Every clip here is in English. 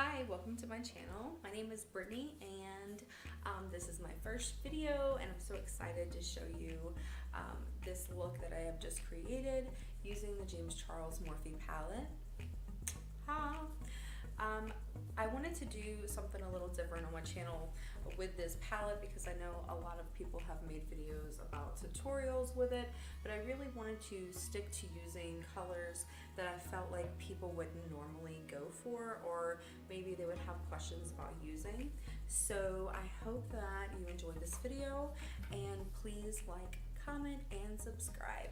Hi, welcome to my channel. My name is Brittany and this is my first video and I'm so excited to show you this look that I have just created using the James Charles Morphe palette. I wanted to do something a little different on my channel with this palette because I know a lot of people have made videos about tutorials with it, but I really wanted to stick to using colors that I felt like people wouldn't normally go for, or maybe they would have questions about using. So I hope that you enjoyed this video, and please like, comment, and subscribe.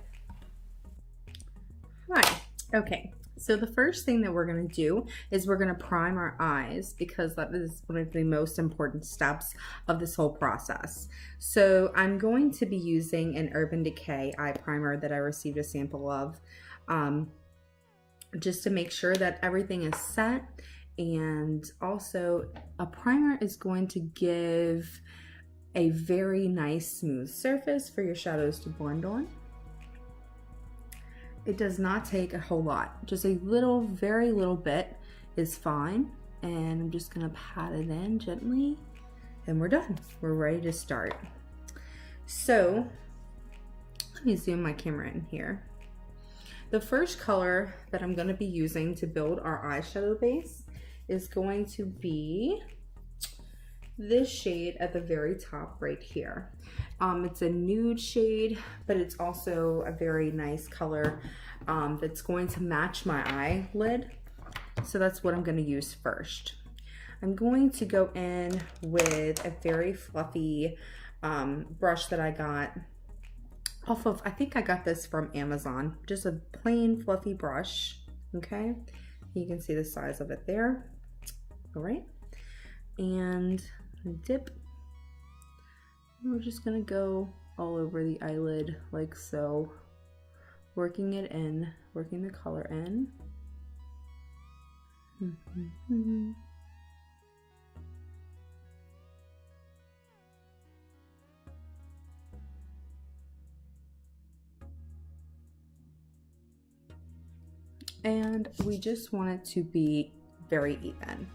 Hi. Okay, so the first thing that we're going to do is we're going to prime our eyes, because that is one of the most important steps of this whole process. So I'm going to be using an Urban Decay eye primer that I received a sample of, just to make sure that everything is set. And also, a primer is going to give a very nice smooth surface for your shadows to blend on. It does not take a whole lot, just a little, very little bit is fine. And I'm just gonna pat it in gently and we're done. We're ready to start. So let me zoom my camera in here. The first color that I'm gonna be using to build our eyeshadow base is going to be this shade at the very top right here. It's a nude shade, but it's also a very nice color that's going to match my eyelid. So that's what I'm going to use first. I'm going to go in with a very fluffy brush that I got off of, I think I got this from Amazon, just a plain fluffy brush. Okay, you can see the size of it there. All right, and dip. We're just gonna go all over the eyelid like so, working it in, working the color in. And we just want it to be very even.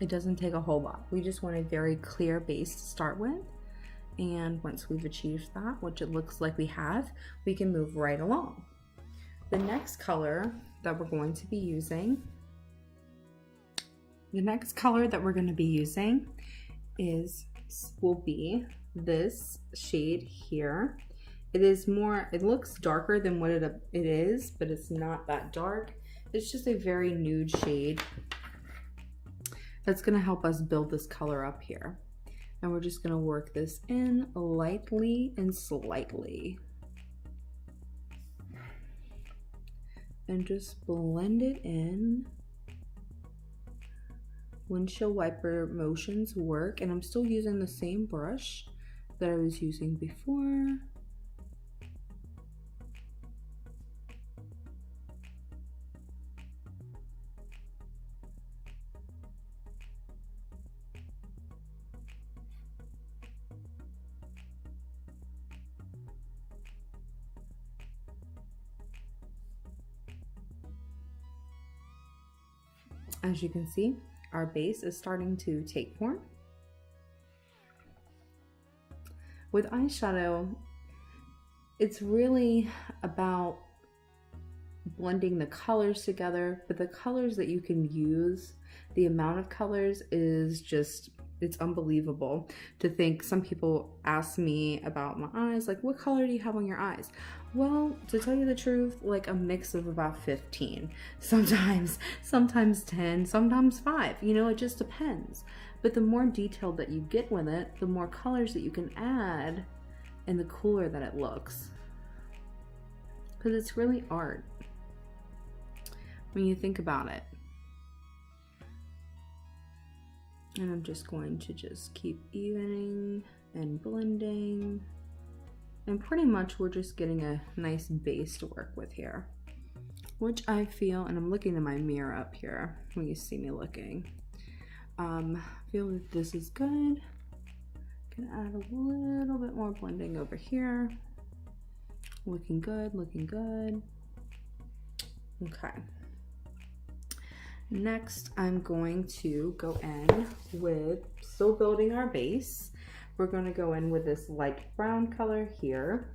It doesn't take a whole lot. We just want a very clear base to start with. And once we've achieved that, which it looks like we have, we can move right along. The next color that we're going to be using, will be this shade here. It is more, it looks darker than what it is, but it's not that dark. It's just a very nude shade. That's going to help us build this color up here. And we're just going to work this in lightly and slightly. And just blend it in. Windshield wiper motions work, and I'm still using the same brush that I was using before. As you can see, our base is starting to take form. With eyeshadow, it's really about blending the colors together, but the colors that you can use, the amount of colors is just, it's unbelievable to think. Some people ask me about my eyes, like, what color do you have on your eyes? Well, to tell you the truth, like a mix of about 15, sometimes 10, sometimes 5, you know, it just depends. But the more detailed that you get with it, the more colors that you can add and the cooler that it looks. Because it's really art when you think about it. And I'm just going to just keep evening and blending. And pretty much we're just getting a nice base to work with here, which I feel, and I'm looking in my mirror up here when you see me looking, feel that this is good. Can little bit more blending over here. Looking good, looking good. Okay. Next, I'm going to go in with, still building our base. We're going to go in with this light brown color here.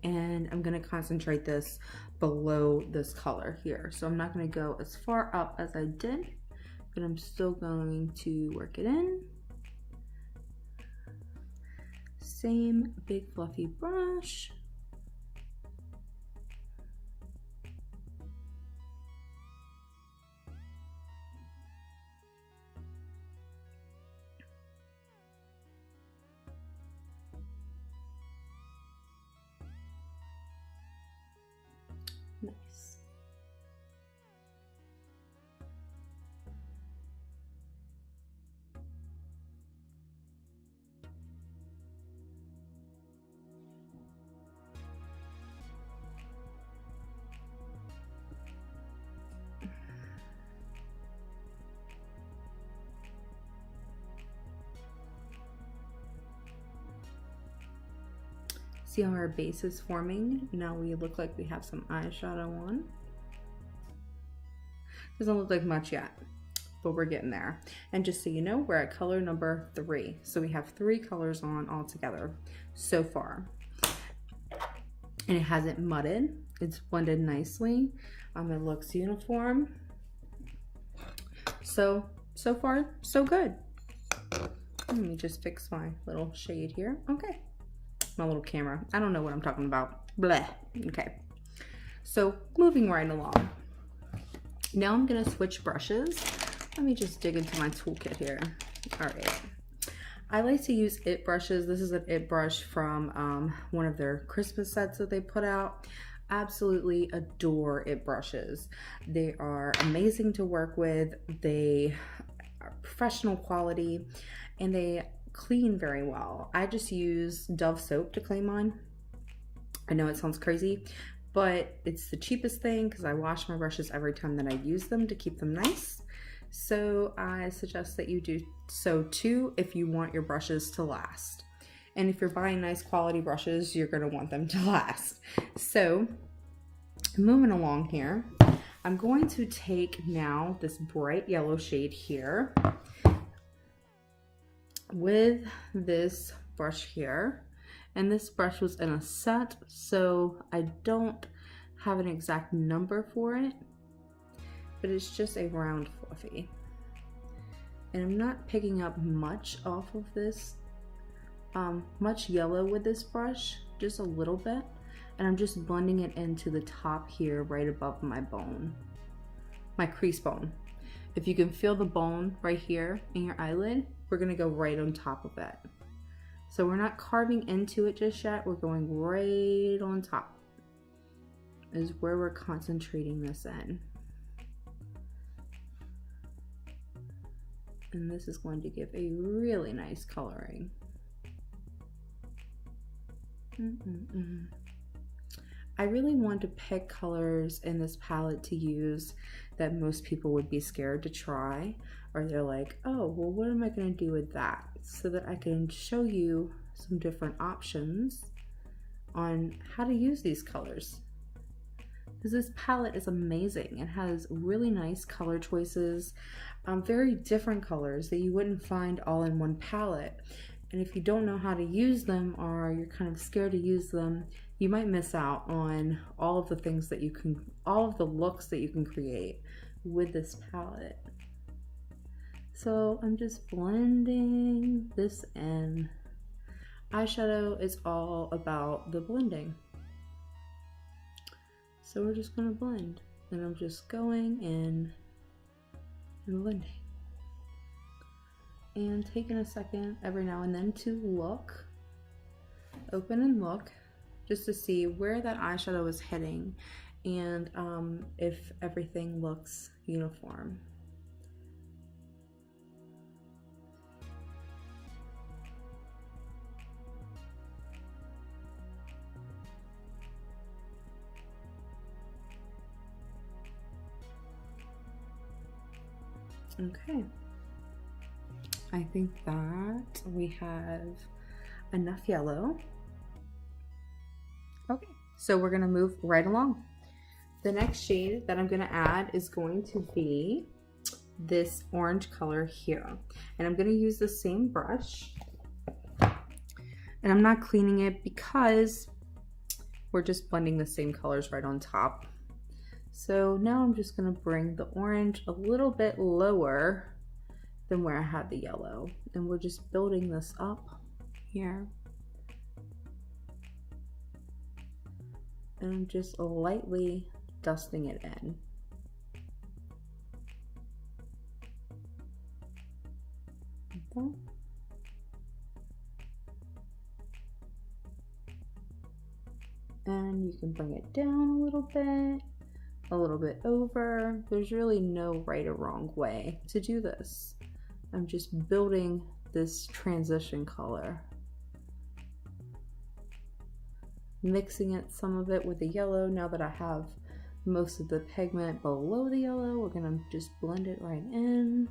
And I'm going to concentrate this below this color here. So I'm not going to go as far up as I did, but I'm still going to work it in. Same big fluffy brush. Nice. See how our base is forming? Now we look like we have some eyeshadow on. Doesn't look like much yet, but we're getting there. And just so you know, we're at color number 3. So we have 3 colors on all together so far. And it hasn't mudded. It's blended nicely. It looks uniform. So far, so good. Let me just fix my little shade here. Okay. My little camera. I don't know what I'm talking about. Bleh. Okay. So moving right along. Now I'm going to switch brushes. Let me just dig into my toolkit here. All right. I like to use IT brushes. This is an IT brush from one of their Christmas sets that they put out. Absolutely adore IT brushes. They are amazing to work with. They are professional quality and they clean very well. I just use Dove soap to clean mine. I know it sounds crazy, but it's the cheapest thing because I wash my brushes every time that I use them to keep them nice. So I suggest that you do so too if you want your brushes to last. And if you're buying nice quality brushes, you're going to want them to last. So moving along here, I'm going to take now this bright yellow shade here with this brush here, and this brush was in a set, so I don't have an exact number for it, but it's just a round fluffy, and I'm not picking up much off of this much yellow with this brush, just a little bit, and I'm just blending it into the top here right above my bone, my crease bone. If you can feel the bone right here in your eyelid, we're gonna go right on top of it. So we're not carving into it just yet, we're going right on top is where we're concentrating this in. And this is going to give a really nice coloring. I really want to pick colors in this palette to use that most people would be scared to try, or they're like, oh, well, what am I going to do with that? So that I can show you some different options on how to use these colors. Because this palette is amazing. It has really nice color choices, very different colors that you wouldn't find all in one palette. And if you don't know how to use them, or you're kind of scared to use them, you might miss out on all of the things that you can, all of the looks that you can create with this palette. So I'm just blending this in. Eyeshadow is all about the blending. So we're just gonna blend. And I'm just going in and blending. And taking a second every now and then to look, open and look, just to see where that eyeshadow is hitting and if everything looks uniform. Okay. I think that we have enough yellow. Okay, so we're gonna move right along. The next shade that I'm gonna add is going to be this orange color here. And I'm gonna use the same brush. And I'm not cleaning it because we're just blending the same colors right on top. So now I'm just gonna bring the orange a little bit lower than where I had the yellow. And we're just building this up here. And I'm just lightly dusting it in. Okay. And you can bring it down a little bit over. There's really no right or wrong way to do this. I'm just building this transition color. Mixing it, some of it with the yellow. Now that I have most of the pigment below the yellow, we're gonna just blend it right in.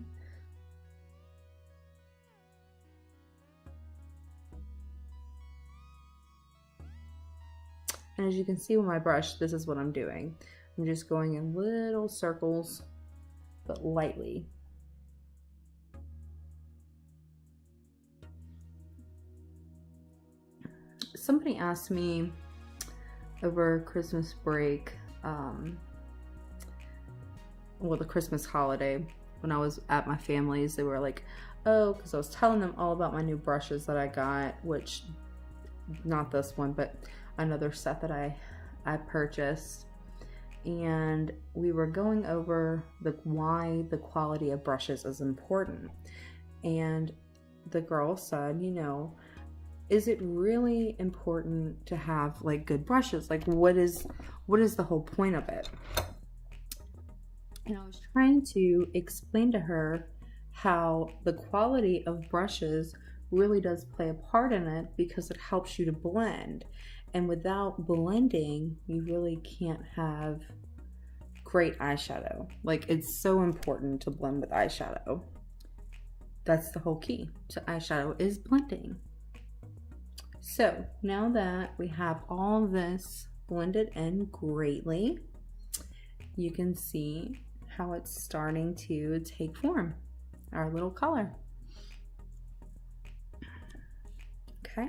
And as you can see with my brush, this is what I'm doing. I'm just going in little circles, but lightly. Somebody asked me over Christmas break, well, the Christmas holiday, when I was at my family's, they were like, oh, because I was telling them all about my new brushes that I got, which, not this one, but another set that I purchased. And we were going over why the quality of brushes is important. And the girl said, you know, is it really important to have like good brushes? Like what is the whole point of it? And I was trying to explain to her how the quality of brushes really does play a part in it, because it helps you to blend. And without blending, you really can't have great eyeshadow. Like, it's so important to blend with eyeshadow. That's the whole key to eyeshadow, is blending. So now that we have all this blended in greatly, you can see how it's starting to take form, our little color. Okay.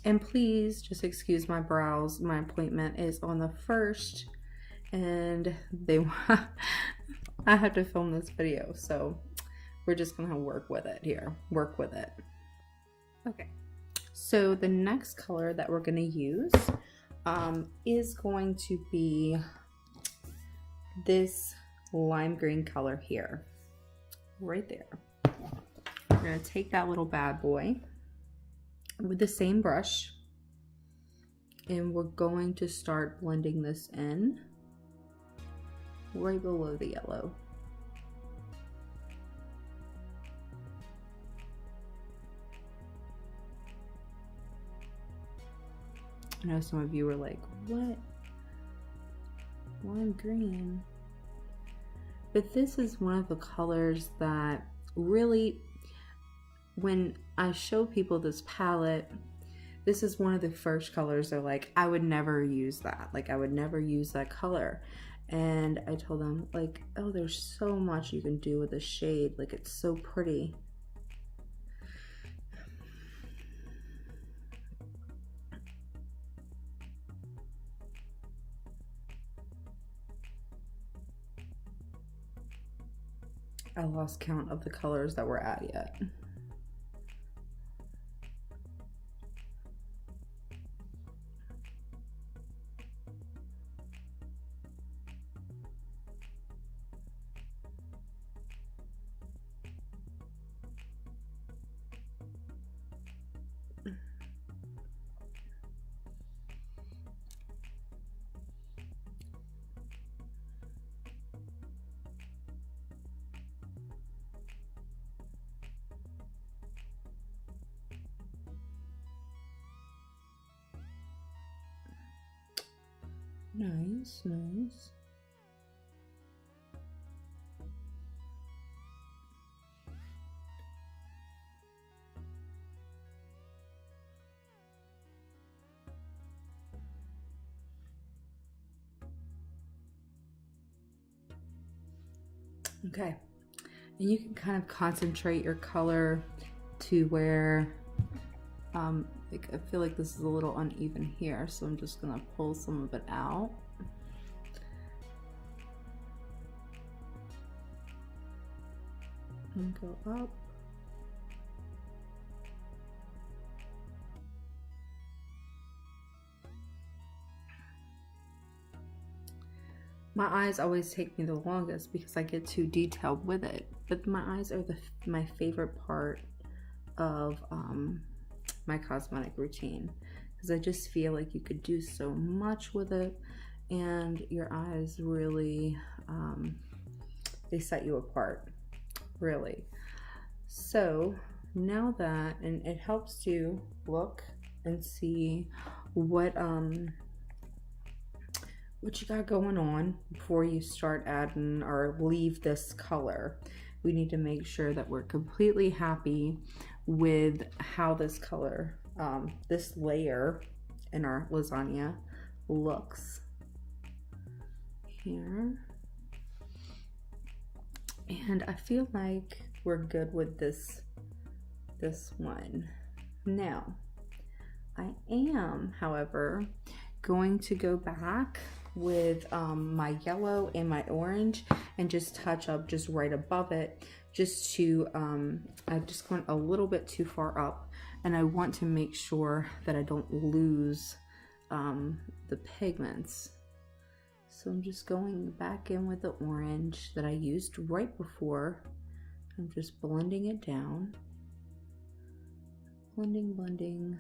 And please just excuse my brows. My appointment is on the 1st, and I have to film this video, so we're just gonna work with it here. Work with it. Okay. So the next color that we're gonna use is going to be this lime green color here, right there. We're gonna take that little bad boy with the same brush, and we're going to start blending this in right below the yellow. I know some of you were like, what? Lime green? But this is one of the colors that really, when I show people this palette, this is one of the first colors they're like, I would never use that. Like, I would never use that color. And I told them, like, oh, there's so much you can do with this shade. Like, it's so pretty. I lost count of the colors that we're at yet. Nice, nice. Okay, and you can kind of concentrate your color to where, like I feel like this is a little uneven here, so I'm just gonna pull some of it out. And go up. My eyes always take me the longest because I get too detailed with it. But my eyes are my favorite part of my cosmetic routine, because I just feel like you could do so much with it, and your eyes really, they set you apart, really. So now that, and it helps to look and see what you got going on before you start adding or leave this color. We need to make sure that we're completely happy with how this color, this layer in our lasagna looks here. And I feel like we're good with this one. Now, I am, however, going to go back with my yellow and my orange and just touch up just right above it, just to I just went a little bit too far up, and I want to make sure that I don't lose the pigments. So I'm just going back in with the orange that I used right before. I'm just blending it down, blending.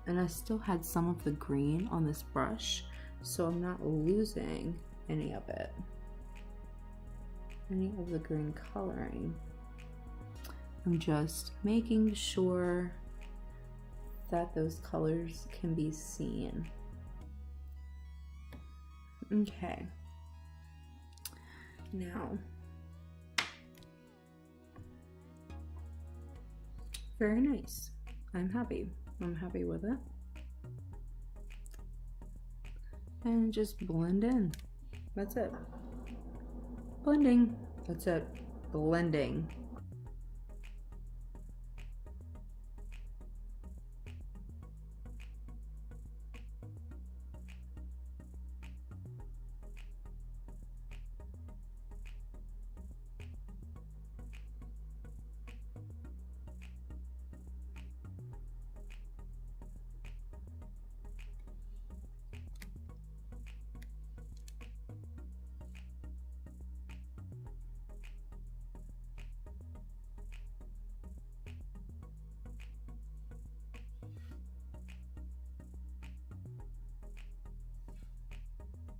And I still had some of the green on this brush, so I'm not losing any of it, any of the green coloring. I'm just making sure that those colors can be seen. Okay, now, very nice. I'm happy with it. And just blend in. That's it. Blending. That's it. Blending.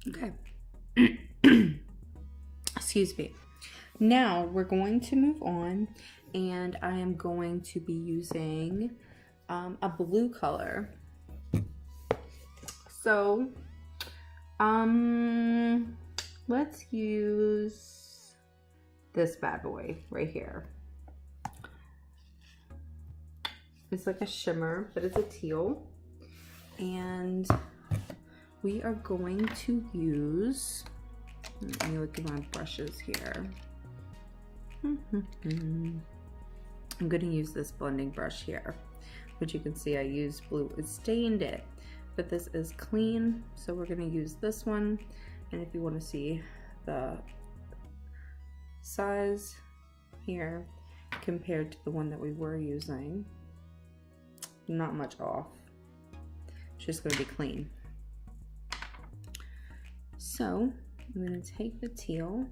Okay. Excuse me. Now we're going to move on, and I am going to be using a blue color. So let's use this bad boy right here. It's like a shimmer, but it's a teal, and we are going to use, let me look at my brushes here. I'm going to use this blending brush here, which you can see I used blue. It stained it, but this is clean, so we're going to use this one. And if you want to see the size here compared to the one that we were using, not much off. It's just going to be clean. So I'm going to take the teal,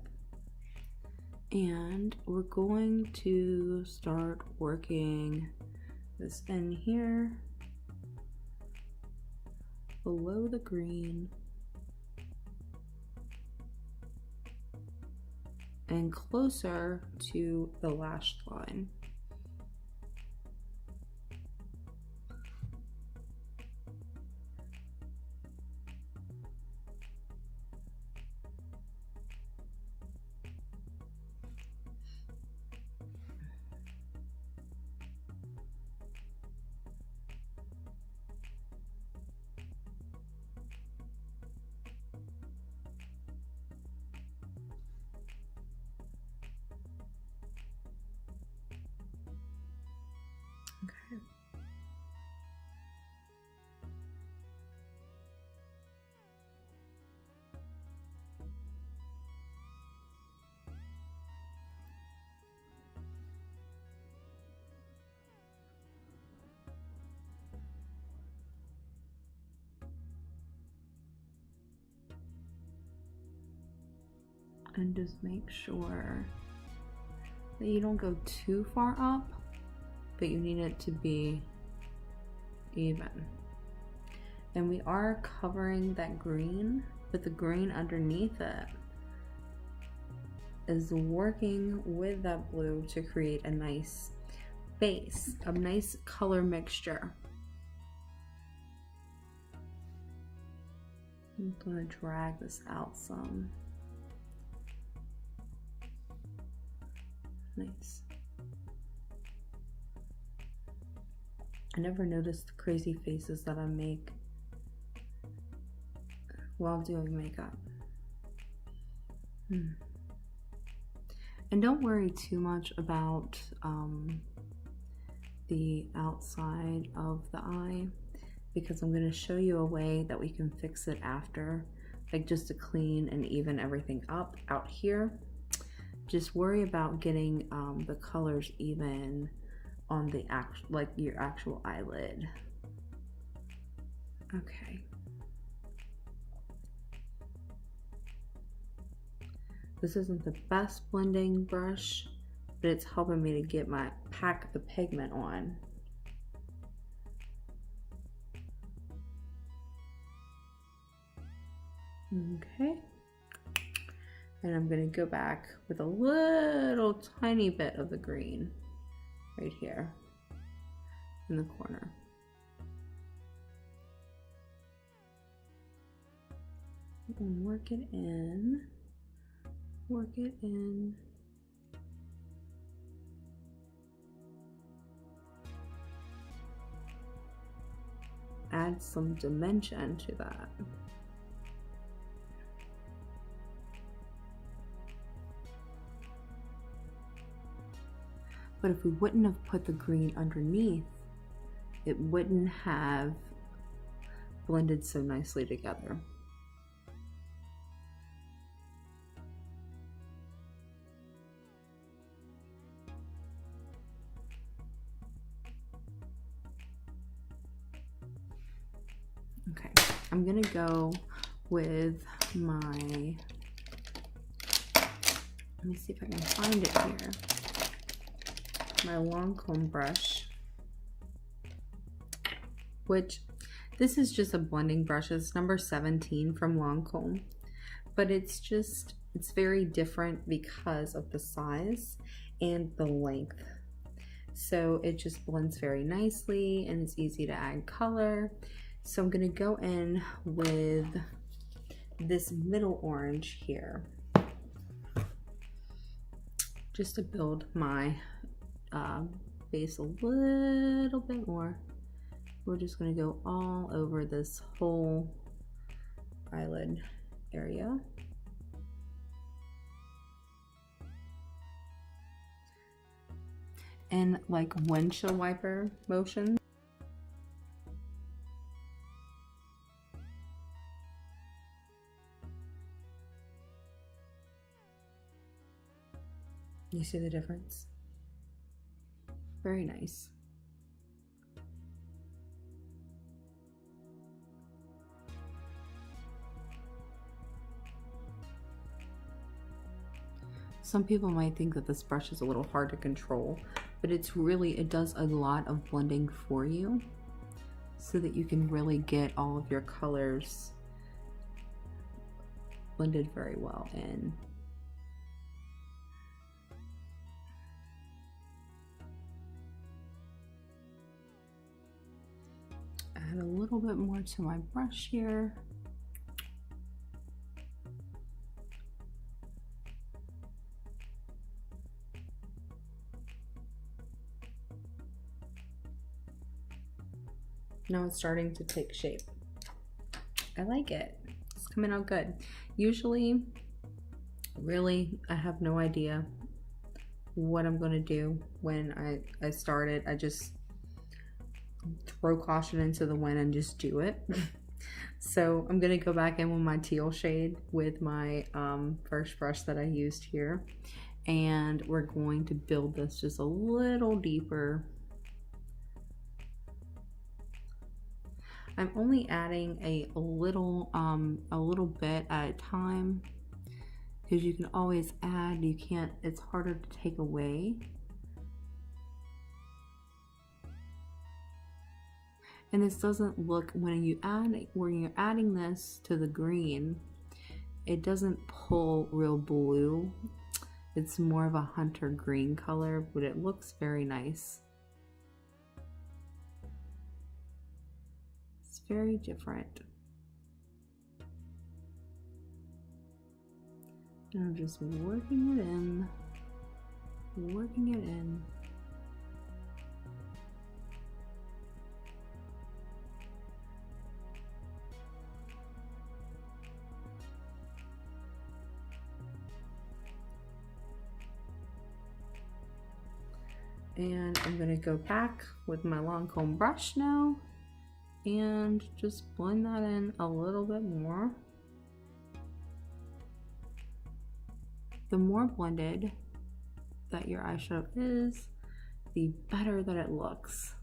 and we're going to start working this in here below the green and closer to the lash line. and just make sure that you don't go too far up, but you need it to be even. And we are covering that green, but the green underneath it is working with that blue to create a nice base, a nice color mixture. I'm gonna drag this out some. Nice. I never noticed the crazy faces that I make while doing makeup. And don't worry too much about the outside of the eye, because I'm going to show you a way that we can fix it after, like just to clean and even everything up out here. Just worry about getting the colors even on the your actual eyelid. Okay. This isn't the best blending brush, but it's helping me to pack the pigment on. Okay. And I'm gonna go back with a little tiny bit of the green right here in the corner. And work it in. Work it in. Add some dimension to that. But if we wouldn't have put the green underneath, it wouldn't have blended so nicely together. Okay, I'm gonna go with my, let me see if I can find it here, my long comb brush, which this is just a blending brush. It's number 17 from Lancome, but it's very different because of the size and the length. So it just blends very nicely and it's easy to add color. So I'm gonna go in with this middle orange here, just to build my base a little bit more. We're just gonna go all over this whole eyelid area. And like windshield wiper motion. You see the difference? Very nice. Some people might think that this brush is a little hard to control, but it does a lot of blending for you so that you can really get all of your colors blended very well in. Add a little bit more to my brush here. Now it's starting to take shape. I like it. It's coming out good. Usually, really, I have no idea what I'm gonna do when I start it. I just throw caution into the wind and just do it. So I'm gonna go back in with my teal shade with my first brush that I used here, and we're going to build this just a little deeper. I'm only adding a little bit at a time, because you can always add, you can't, it's harder to take away. And this doesn't look, when you're adding this to the green, it doesn't pull real blue. It's more of a hunter green color, but it looks very nice. It's very different. And I'm just working it in, working it in. And I'm gonna go back with my long comb brush now and just blend that in a little bit more. The more blended that your eyeshadow is, the better that it looks.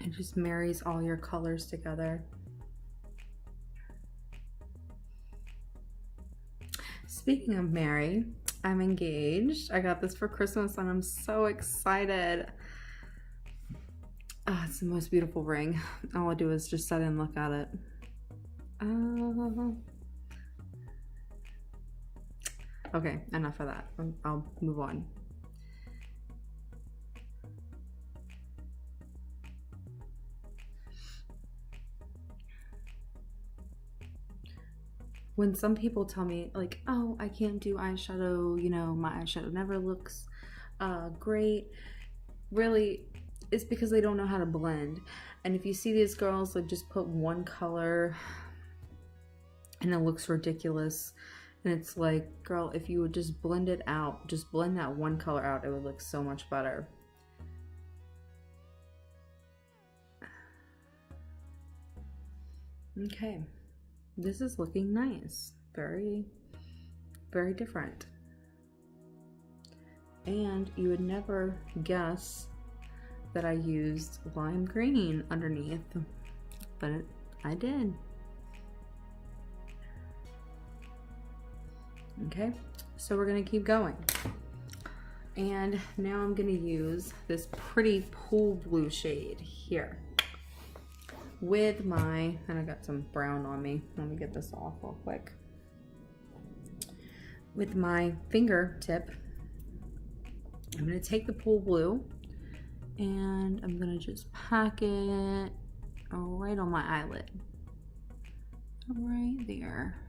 It just marries all your colors together. Speaking of marry, I'm engaged. I got this for Christmas and I'm so excited. Oh, it's the most beautiful ring. All I do is just sit and look at it. Okay, enough of that. I'll move on. When some people tell me like, oh, I can't do eyeshadow, you know, my eyeshadow never looks great, really, it's because they don't know how to blend. And if you see these girls like just put one color and it looks ridiculous, and it's like, girl, if you would just blend it out, just blend that one color out, it would look so much better. Okay. This is looking nice. Very, very different. And you would never guess that I used lime green underneath, but I did. Okay, so we're gonna keep going. And now I'm gonna use this pretty pool blue shade here with my, and I got some brown on me. Let me get this off real quick. With my fingertip, I'm gonna take the pool blue and I'm gonna just pack it right on my eyelid. Right there.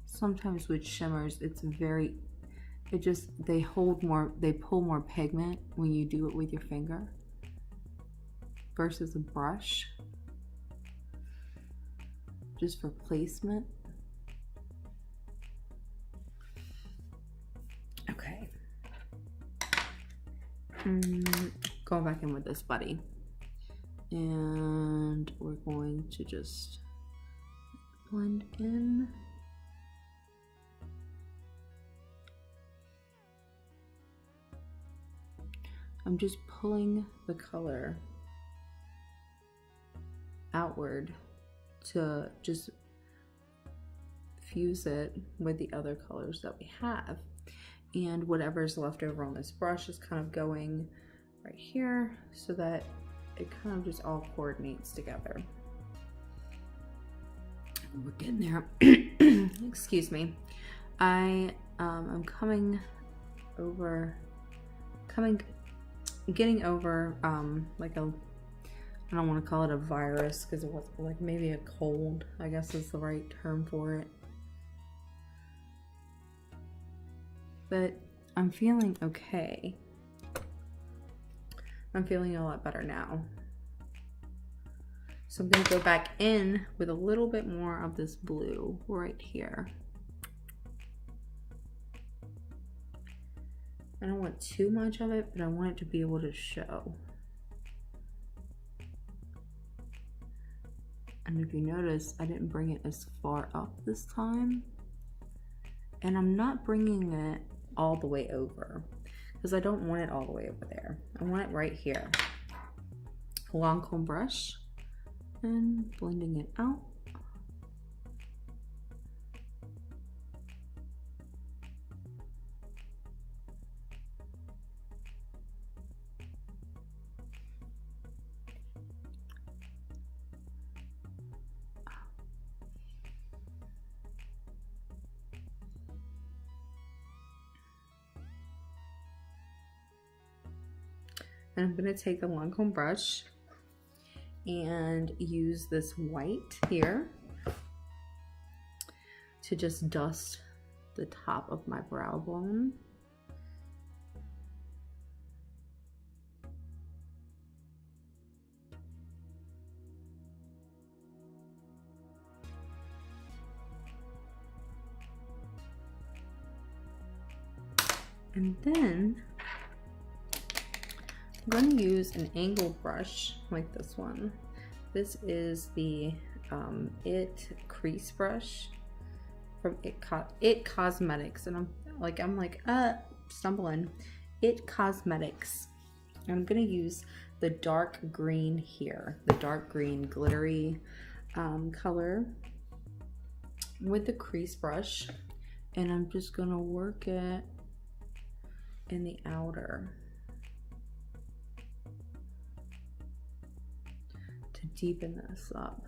Sometimes with shimmers, it's very, they hold more, they pull more pigment when you do it with your finger versus a brush, just for placement. Okay. Going back in with this buddy. And we're going to just blend in. I'm just pulling the color outward to just fuse it with the other colors that we have. And whatever's left over on this brush is kind of going right here so that it kind of just all coordinates together. We're getting there. Excuse me. I'm getting over like a, I don't want to call it a virus because it was like maybe a cold, I guess is the right term for it. But I'm feeling okay. I'm feeling a lot better now. So I'm gonna go back in with a little bit more of this blue right here. I don't want too much of it, but I want it to be able to show. And if you notice, I didn't bring it as far up this time. And I'm not bringing it all the way over because I don't want it all the way over there. I want it right here. Long comb brush and blending it out. And I'm going to take the long comb brush and use this white here to just dust the top of my brow bone. And then I'm going to use an angled brush like this one. This is the It crease brush from It Cosmetics, and I'm like stumbling. It Cosmetics. I'm going to use the dark green here, the dark green glittery color with the crease brush, and I'm just going to work it in the outer to deepen this up.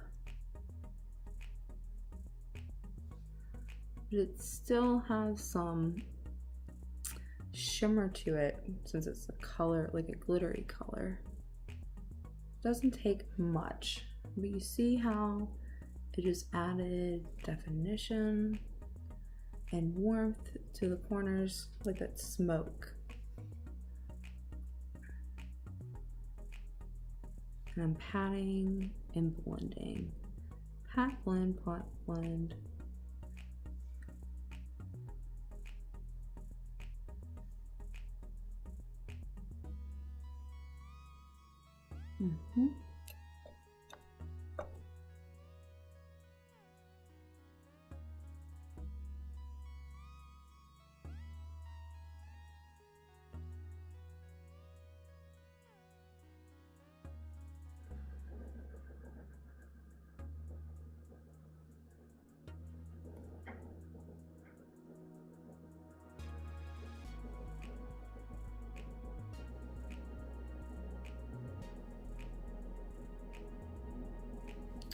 But it still has some shimmer to it since it's a color, like a glittery color. It doesn't take much, but you see how it just added definition and warmth to the corners with that smoke. And I'm patting and blending. Pat, blend, pat, blend. Mm-hmm.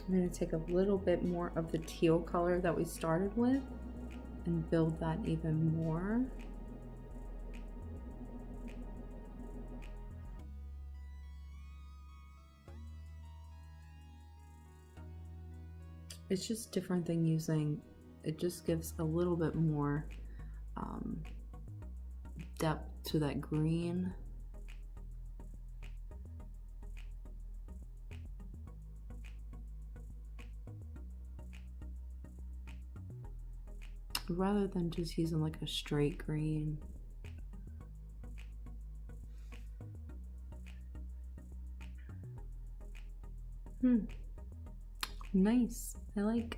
I'm going to take a little bit more of the teal color that we started with and build that even more. It's just different than using, it just gives a little bit more depth to that green. Rather than just using like a straight green. Nice. I like.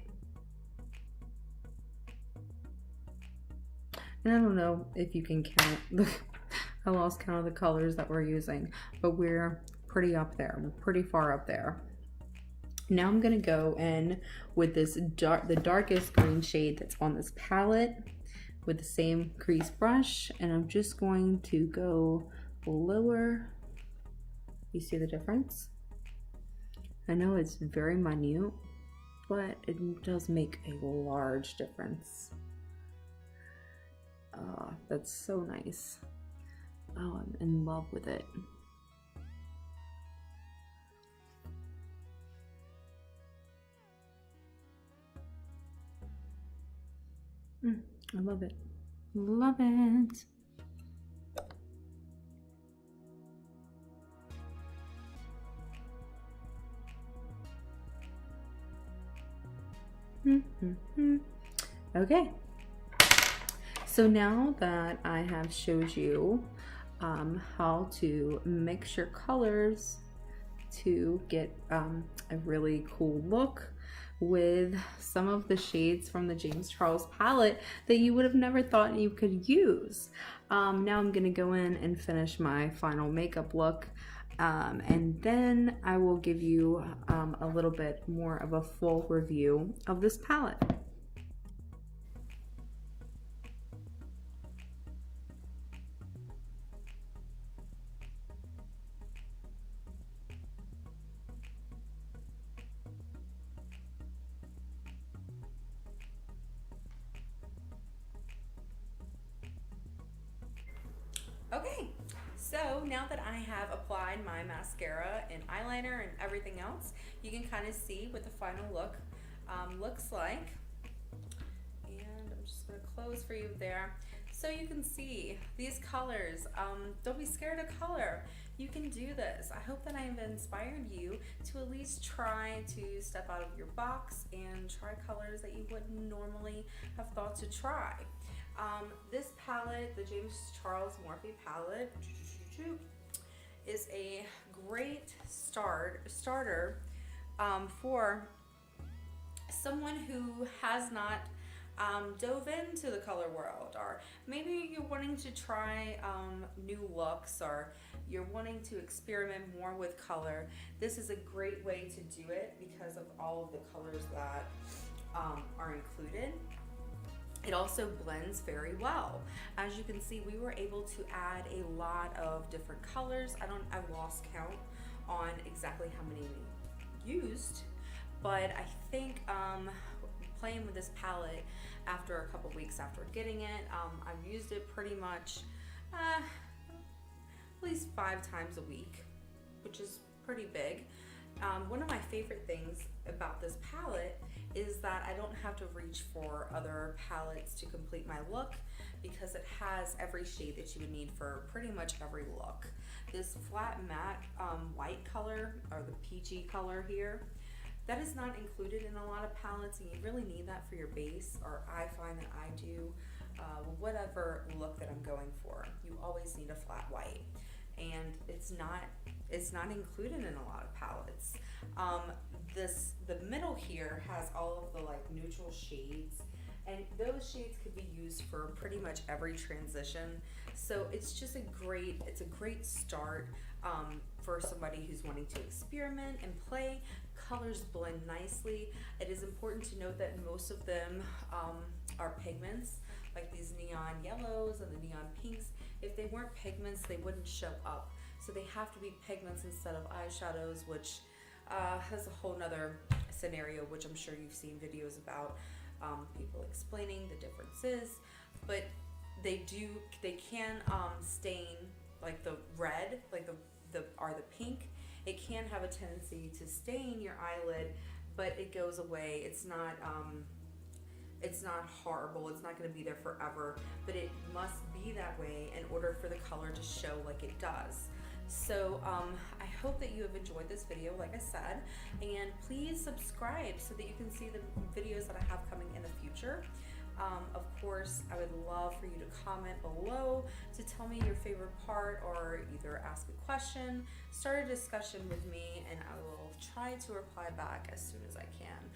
And I don't know if you can count I lost count of the colors that we're using, but we're pretty up there. We're pretty far up there. Now I'm gonna go in with this the darkest green shade that's on this palette with the same crease brush, and I'm just going to go lower. You see the difference? I know it's very minute, but it does make a large difference. That's so nice. Oh, I'm in love with it. I love it. Love it. Okay. So now that I have showed you how to mix your colors to get a really cool look, with some of the shades from the James Charles palette that you would have never thought you could use. Now I'm gonna go in and finish my final makeup look, and then I will give you a little bit more of a full review of this palette. Okay, so now that I have applied my mascara and eyeliner and everything else, you can kind of see what the final look looks like. And I'm just gonna close for you there. So you can see these colors. Don't be scared of color. You can do this. I hope that I have inspired you to at least try to step out of your box and try colors that you wouldn't normally have thought to try. This palette, the James Charles Morphe palette, is a great starter for someone who has not dove into the color world, or maybe you're wanting to try new looks, or you're wanting to experiment more with color. This is a great way to do it because of all of the colors that are included. It also blends very well. As you can see, we were able to add a lot of different colors. I've lost count on exactly how many we used, but I think playing with this palette after a couple weeks after getting it, I've used it pretty much at least 5 times a week, which is pretty big. One of my favorite things about this palette is that I don't have to reach for other palettes to complete my look, because it has every shade that you would need for pretty much every look. This flat matte white color, or the peachy color here, that is not included in a lot of palettes, and you really need that for your base, or I find that I do, whatever look that I'm going for. You always need a flat white, and it's not included in a lot of palettes. The middle here has all of the like neutral shades, and those shades could be used for pretty much every transition. So it's just a great start for somebody who's wanting to experiment and play. Colors blend nicely. It is important to note that most of them are pigments, like these neon yellows and the neon pinks. If they weren't pigments, they wouldn't show up. So they have to be pigments instead of eyeshadows, which has a whole nother scenario, which I'm sure you've seen videos about, people explaining the differences. But they can stain, like the red, like the pink. It can have a tendency to stain your eyelid, but it goes away. It's not horrible. It's not going to be there forever, but it must be that way in order for the color to show like it does. So I hope that you have enjoyed this video, like I said, and please subscribe so that you can see the videos that I have coming in the future. Of course, I would love for you to comment below to tell me your favorite part, or either ask a question, start a discussion with me, and I will try to reply back as soon as I can.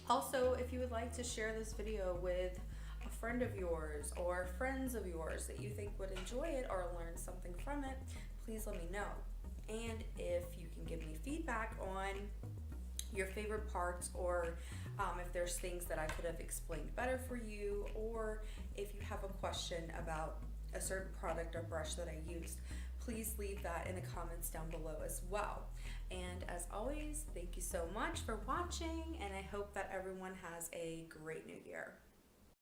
Also, if you would like to share this video with a friend of yours or friends of yours that you think would enjoy it or learn something from it, please let me know. And if you can give me feedback on your favorite parts, or if there's things that I could have explained better for you, or if you have a question about a certain product or brush that I used, please leave that in the comments down below as well. And as always, thank you so much for watching, and I hope that everyone has a great new year.